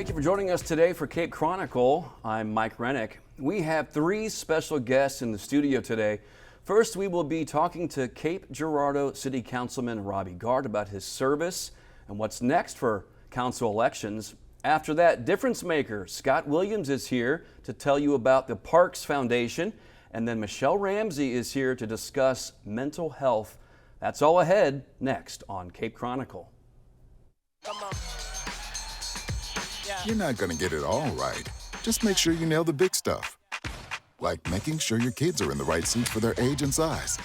Thank you for joining us today for Cape Chronicle. I'm Mike Rennick. We have three special guests in the studio today. First, we will be talking to Cape Girardeau City Councilman Robbie Guard about his service and what's next for council elections. After that, difference maker Scott Williams is here to tell you about the Parks Foundation. And then Michelle Ramsey is here to discuss mental health. That's all ahead next on Cape Chronicle. Come on. Yeah. You're not going to get it all right. Just make sure you nail the big stuff. Like making sure your kids are in the right seats for their age and size.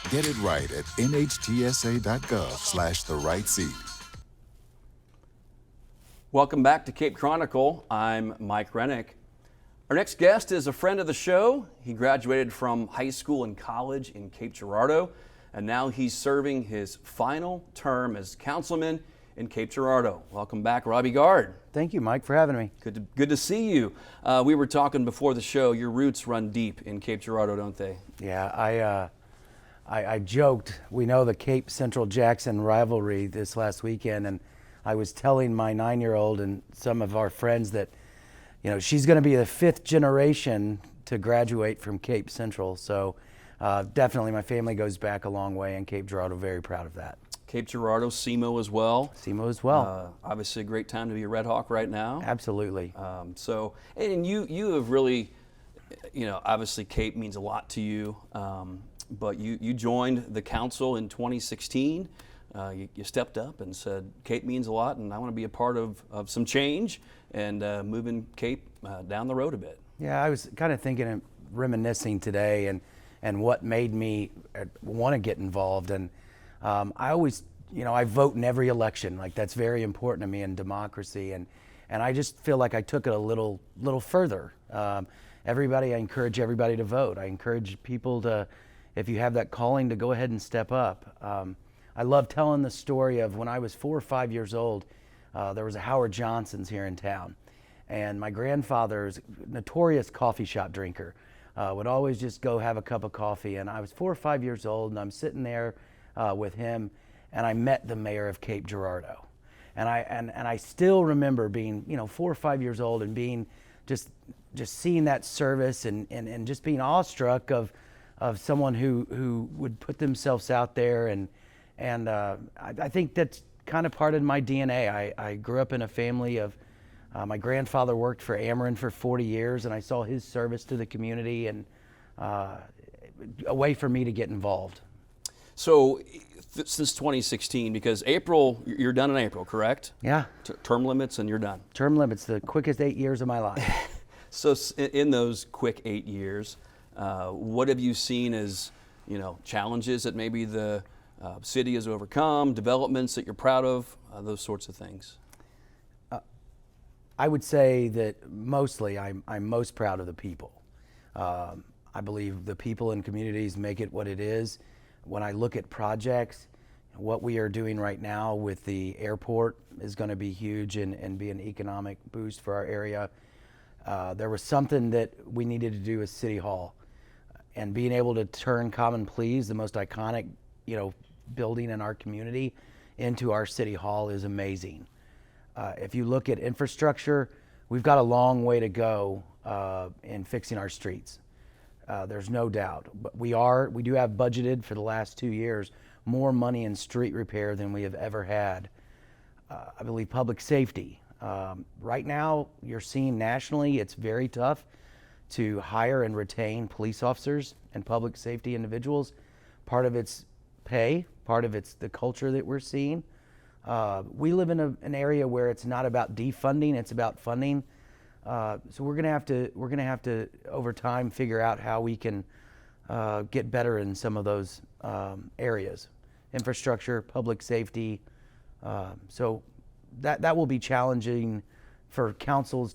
Get it right at nhtsa.gov/the-right-seat. Welcome back to Cape Chronicle. I'm Mike Rennick. Our next guest is a friend of the show. He graduated from high school and college in Cape Girardeau, and now he's serving his final term as councilman in Cape Girardeau. Welcome back, Robbie Guard. Thank you, Mike, for having me. Good to see you. We were talking before the show. Your roots run deep in Cape Girardeau, don't they? Yeah, I joked. We know the Cape Central Jackson rivalry this last weekend, and I was telling my 9-year-old and some of our friends that, you know, she's going to be the 5th generation to graduate from Cape Central. So definitely my family goes back a long way in Cape Girardeau. Very proud of that. Cape Girardeau, SEMO as well. SEMO as well. Obviously a great time to be a Red Hawk right now. Absolutely. And you have really, you know, obviously Cape means a lot to you, but you joined the council in 2016. You stepped up and said, Cape means a lot and I want to be a part of some change and moving Cape down the road a bit. Yeah, I was kind of thinking and reminiscing today and what made me want to get involved. And I always, you know, I vote in every election. Like, that's very important to me in democracy. And I just feel like I took it a little further. I encourage everybody to vote. I encourage people to, if you have that calling, to go ahead and step up. I love telling the story of when I was 4 or 5 years old, there was a Howard Johnson's here in town. And my grandfather's notorious coffee shop drinker, would always just go have a cup of coffee. And I was 4 or 5 years old and I'm sitting there with him, and I met the mayor of Cape Girardeau, and I still remember being, you know, 4 or 5 years old and being just seeing that service and just being awestruck of someone who would put themselves out there, and I think that's kind of part of my DNA. I grew up in a family of my grandfather worked for Ameren for 40 years, and I saw his service to the community, and a way for me to get involved. So since 2016, because April, you're done in April, correct? Yeah. Term limits and you're done. Term limits, the quickest 8 years of my life. So in those quick 8 years, what have you seen as, you know, challenges that maybe the city has overcome, developments that you're proud of, those sorts of things? I would say that mostly I'm most proud of the people. I believe the people and communities make it what it is. When I look at projects, what we are doing right now with the airport is going to be huge and be an economic boost for our area. There was something that we needed to do as City Hall, and being able to turn Common Pleas, the most iconic, you know, building in our community, into our City Hall is amazing. If you look at infrastructure, we've got a long way to go in fixing our streets. There's no doubt, but we do have budgeted for the last 2 years more money in street repair than we have ever had. I believe public safety. Right now, you're seeing nationally, it's very tough to hire and retain police officers and public safety individuals. Part of it's pay, part of it's the culture that we're seeing. We live in an area where it's not about defunding, it's about funding. So we're gonna have to over time figure out how we can get better in some of those areas, infrastructure, public safety. So that will be challenging for councils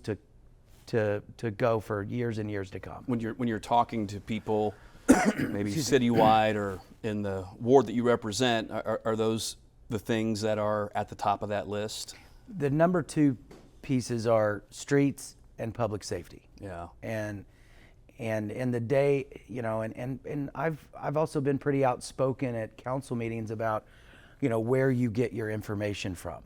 to go for years and years to come. When you're talking to people, maybe citywide or in the ward that you represent, are those the things that are at the top of that list? The number 2 pieces are streets and public safety. Yeah. And in the day, you know, and I've also been pretty outspoken at council meetings about, you know, where you get your information from.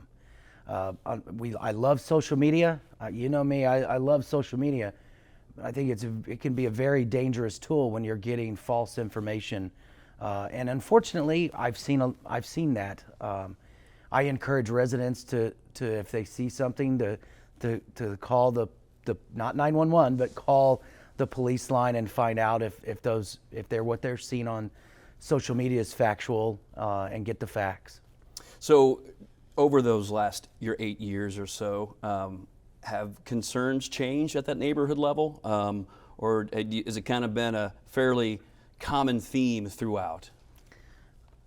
I love social media. You know me, I love social media. I think it can be a very dangerous tool when you're getting false information, and unfortunately, I've seen that. I encourage residents to if they see something to call the not 911, but call the police line and find out if what they're seeing on social media is factual, and get the facts. So, over those last 8 years or so, have concerns changed at that neighborhood level, or has it kind of been a fairly common theme throughout?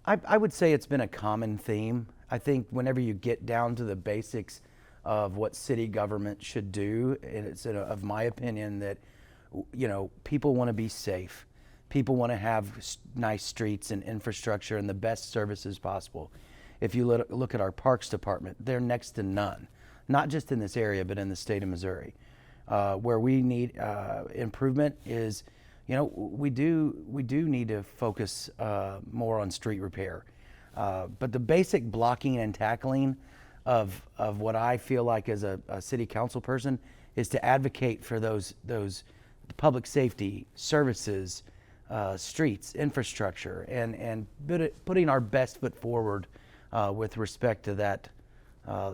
I would say it's been a common theme. I think whenever you get down to the basics of what city government should do, and it's of my opinion that, you know, people want to be safe. People want to have nice streets and infrastructure and the best services possible. If you look at our parks department, they're next to none, not just in this area, but in the state of Missouri. Where we need improvement is, you know, we do need to focus more on street repair. But the basic blocking and tackling of what I feel like as a city council person is to advocate for those public safety services, streets, infrastructure, and putting our best foot forward with respect to that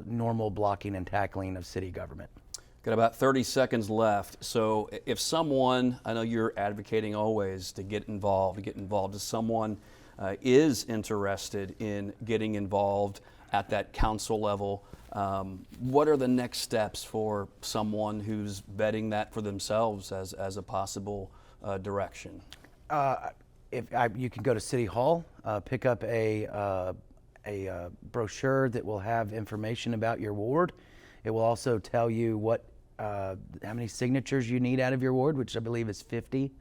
normal blocking and tackling of city government. Got about 30 seconds left. So if someone, I know you're advocating always to get involved, if someone is interested in getting involved at that council level, what are the next steps for someone who's vetting that for themselves as a possible direction? You can go to City Hall, pick up a brochure that will have information about your ward. It will also tell you how many signatures you need out of your ward, which I believe is 50.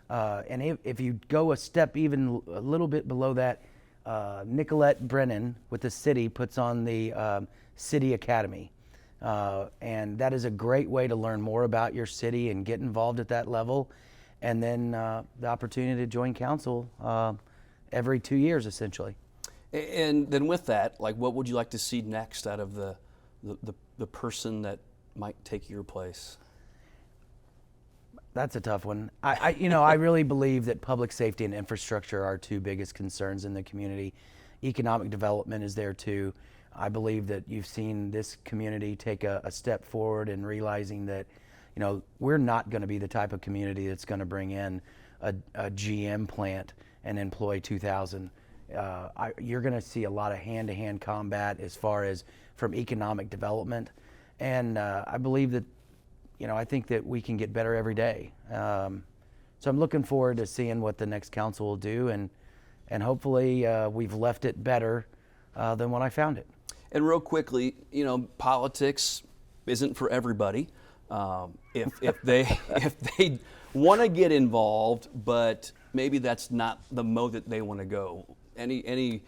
And if you go a step even a little bit below that, Nicolette Brennan with the city puts on the City Academy. And that is a great way to learn more about your city and get involved at that level. And then the opportunity to join council every 2 years, essentially. And then with that, like, what would you like to see next out of the person that might take your place? That's a tough one. I really believe that public safety and infrastructure are our two biggest concerns in the community. Economic development is there too. I believe that you've seen this community take a step forward in realizing that, you know, we're not going to be the type of community that's going to bring in a GM plant and employ 2,000. You're going to see a lot of hand-to-hand combat as far as from economic development, and I believe that, you know, I think that we can get better every day. So I'm looking forward to seeing what the next council will do, and hopefully we've left it better than when I found it. And real quickly, you know, politics isn't for everybody. If they want to get involved, but maybe that's not the mode that they want to go. Any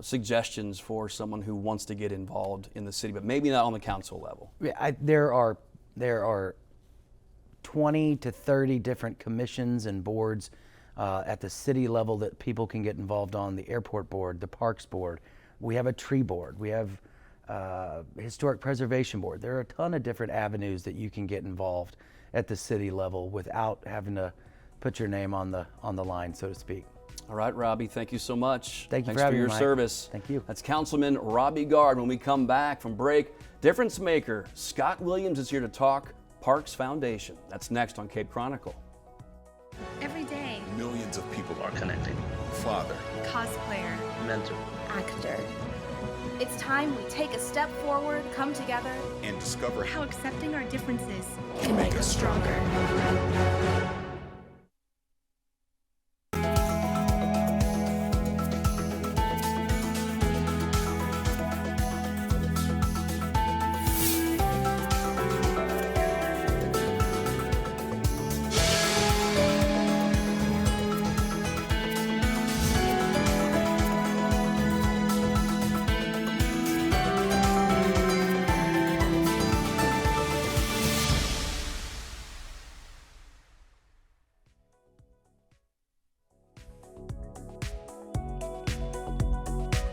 suggestions for someone who wants to get involved in the city, but maybe not on the council level? Yeah, there are 20 to 30 different commissions and boards at the city level that people can get involved on. The airport board, the parks board. We have a tree board. We have historic preservation board. There are a ton of different avenues that you can get involved at the city level without having to put your name on the line, so to speak. All right, Robbie, thank you so much. Thank you Thanks for having your me, Mike. service. Thank you. That's Councilman Robbie Guard. When we come back from break, difference maker Scott Williams is here to talk Parks Foundation. That's next on Cape Chronicle. Every day, Millions of people are connecting. father, cosplayer, Mentor. actor. It's time we take a step forward, come together, and discover how accepting our differences can make us stronger.